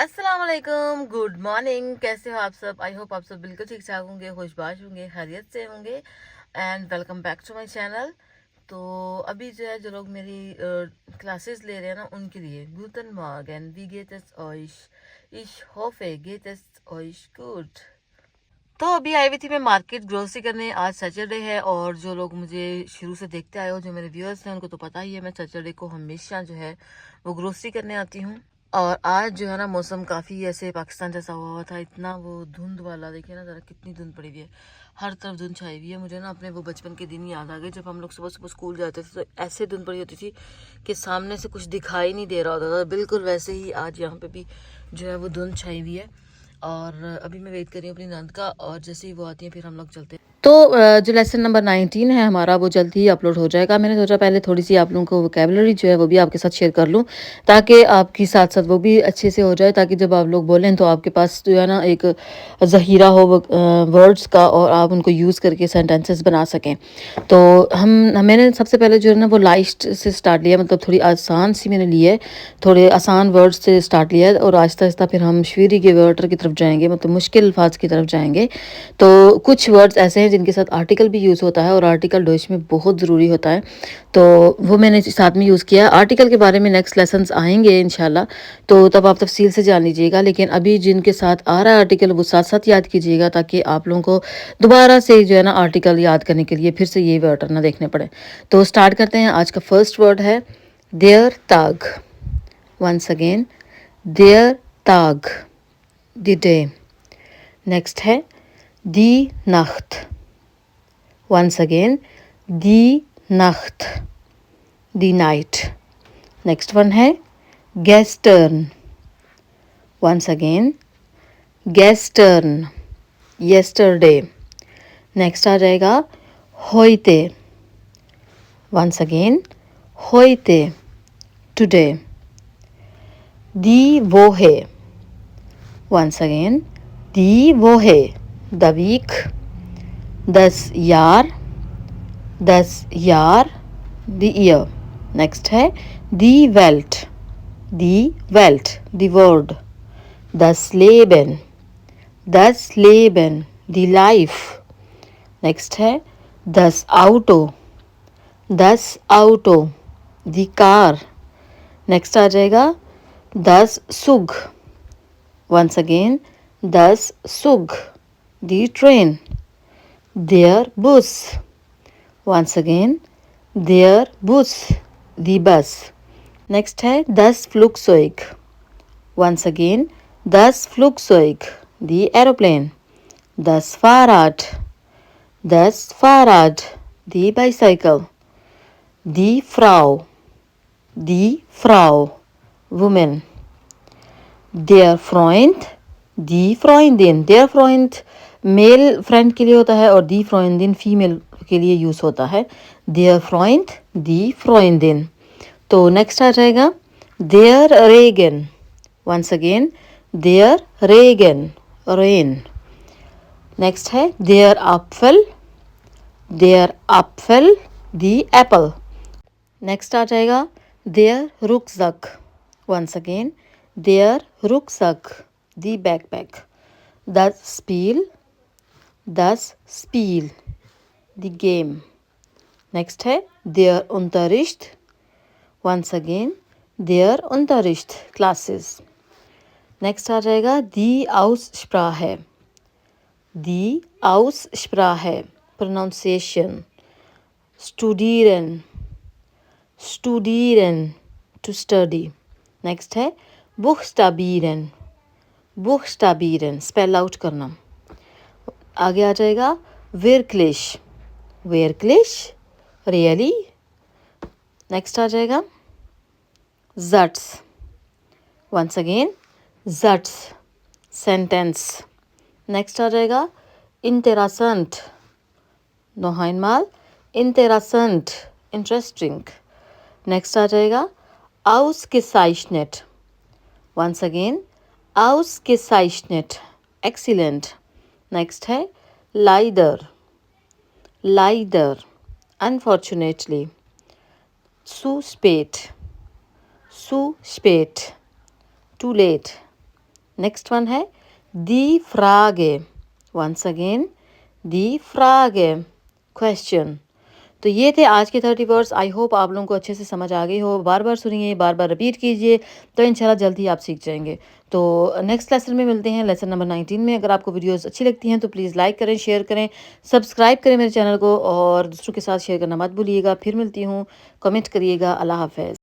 अस्सलाम वालेकुम, good morning. कैसे हो आप सब? आई होप आप सब बिल्कुल ठीक ठाक होंगे, खुशबाश होंगे, खैरियत से होंगे। And welcome back to my channel. तो अभी जो है, जो लोग मेरी क्लासेस ले रहे हैं ना, उनके लिए गूटन Morgan, wie geht es euch? Ich hoffe, geht es euch gut? तो अभी आई हुई थी मैं मार्केट ग्रोसरी करने। आज सैटरडे है और जो लोग मुझे शुरू से देखते आए हो, जो मेरे व्यूअर्स हैं, उनको तो पता ही है मैं सैटरडे को हमेशा जो है वो ग्रोसरी करने आती हूँ। और आज जो है ना, मौसम काफ़ी ऐसे पाकिस्तान जैसा हुआ था, इतना वो धुंध वाला। देखिए ना ज़रा कितनी धुंध पड़ी हुई है, हर तरफ धुंध छाई हुई है। मुझे ना अपने वो बचपन के दिन याद आ गए, जब हम लोग सुबह सुबह स्कूल जाते थे तो ऐसे धुंध पड़ी होती थी कि सामने से कुछ दिखाई नहीं दे रहा होता था। बिल्कुल वैसे ही आज यहाँ पे भी जो है वो धुंध छाई हुई है। और अभी मैं वेट कर रही हूँ अपनी नंद का, और जैसे ही वो आती है फिर हम लोग चलते हैं। तो जो लेसन नंबर 19 है हमारा, वो जल्दी ही अपलोड हो जाएगा। मैंने सोचा पहले थोड़ी सी आप लोगों को वोकैबुलरी जो है वो भी आपके साथ शेयर कर लूँ, ताकि आपकी साथ साथ वो भी अच्छे से हो जाए, ताकि जब आप लोग बोलें तो आपके पास जो है ना एक ज़ख़ीरा हो वर्ड्स का, और आप उनको यूज़ करके सेंटेंसेस बना सकें। तो मैंने सबसे पहले जो है ना वो लाइट से स्टार्ट लिया, मतलब थोड़ी आसान सी मैंने ली है, थोड़े आसान वर्ड्स से स्टार्ट लिया है, और आहिस्ता आहिस्ता फिर हम शवीरी के वर्ड की तरफ जाएंगे, मतलब मुश्किल अल्फाज की तरफ जाएंगे। तो कुछ वर्ड्स ऐसे हैं जिनके साथ आर्टिकल भी यूज़ होता है, और आर्टिकल डॉइच में बहुत ज़रूरी होता है, तो वो मैंने साथ में यूज़ किया है। आर्टिकल के बारे में नेक्स्ट लेसन्स आएंगे इंशाल्लाह, तो तब आप तफसील से जान लीजिएगा। लेकिन अभी जिनके साथ आ रहा है आर्टिकल, वो साथ साथ याद कीजिएगा, ताकि आप लोगों को दोबारा से जो है ना आर्टिकल याद करने के लिए फिर से ये वर्ड ना देखने पड़े। तो स्टार्ट करते हैं। आज का फर्स्ट वर्ड है देयर ताग। वंस अगेन, देयर ताग, द डे। नेक्स्ट है दी नाख्त। वंस अगेन, दी नाख्त, दी नाइट। नेक्स्ट वन है गेस्टर्न। वंस अगेन, गेस्टर्न, येस्टरडे। नेक्स्ट आ जाएगा होइते। वंस अगेन, होइते, टुडे। दी वो है। वंस अगेन, दी वो है, द वीक। 10 यार, द ईयर। नेक्स्ट है दी वेल्ट, दी वेल्ट, the word. 10 Leben, 10 Leben, the life. Next है 10 Auto, 10 Auto, the car. Next आ जाएगा 10 Sug। Once again, 10 Sug, the train. देयर बुस। वंस अगेन, देयर बुस, द बस। नेक्स्ट है 10 Flugzeug। Once again, 10 Flugzeug, the aeroplane. 10 Fahrrad, 10 Fahrrad, the bicycle. दी फ्राउ, वुमेन। देयर फ्रेंड, दी फ्रेंडिन। देयर फ्रेंड मेल फ्रेंड के लिए होता है, और दी फ्रेंडिन फीमेल के लिए यूज़ होता है। देयर फ्रेंड, दी फ्रेंडिन। तो नेक्स्ट आ जाएगा देयर रेगन। वंस अगेन, देयर रेगन, रेन। नेक्स्ट है देयर एप्पल, देयर एप्पल, दी एप्पल। नेक्स्ट आ जाएगा देयर रुकज़क। वंस अगेन, देयर रुकज़क, the backpack. 10 Spiel, 10 Spiel, the game. Next है देयर Unterricht। वंस अगेन, देयर Unterricht, क्लासेस। नेक्स्ट आ जाएगा दी Aussprache, दी Aussprache, प्रोनाउंसिएशन। स्टूडिeren, स्टूडिeren, टू स्टडी। नेक्स्ट है बुखस्टाबिeren, बुखस्टाबिeren, स्पेल आउट करना। आगे आ जाएगा wirklich, wirklich, रियली। नेक्स्ट आ जाएगा Satz। Once again, Satz, sentence. Next आ जाएगा interessant, noch einmal, interessant, interesting. Next आ जाएगा ausgezeichnet। Once again, ausgezeichnet, excellent. Next है leider, leider, unfortunately। zu spät, zu spät, too late। Next one है दी फ्रागे, once again दी फ्रागे, question. तो ये थे आज के 30 वर्ड्स। आई होप आप लोगों को अच्छे से समझ आ गई हो। बार बार सुनिए, बार बार रिपीट कीजिए, तो इंशाल्लाह जल्द ही आप सीख जाएंगे। तो नेक्स्ट लेसन में मिलते हैं, लेसन नंबर 19 में। अगर आपको वीडियोस अच्छी लगती हैं तो प्लीज़ लाइक करें, शेयर करें, सब्सक्राइब करें मेरे चैनल को और दूसरों के साथ शेयर करना मत भूलिएगा। फिर मिलती हूँ, कमेंट करिएगा। अल्लाह हाफ़िज़।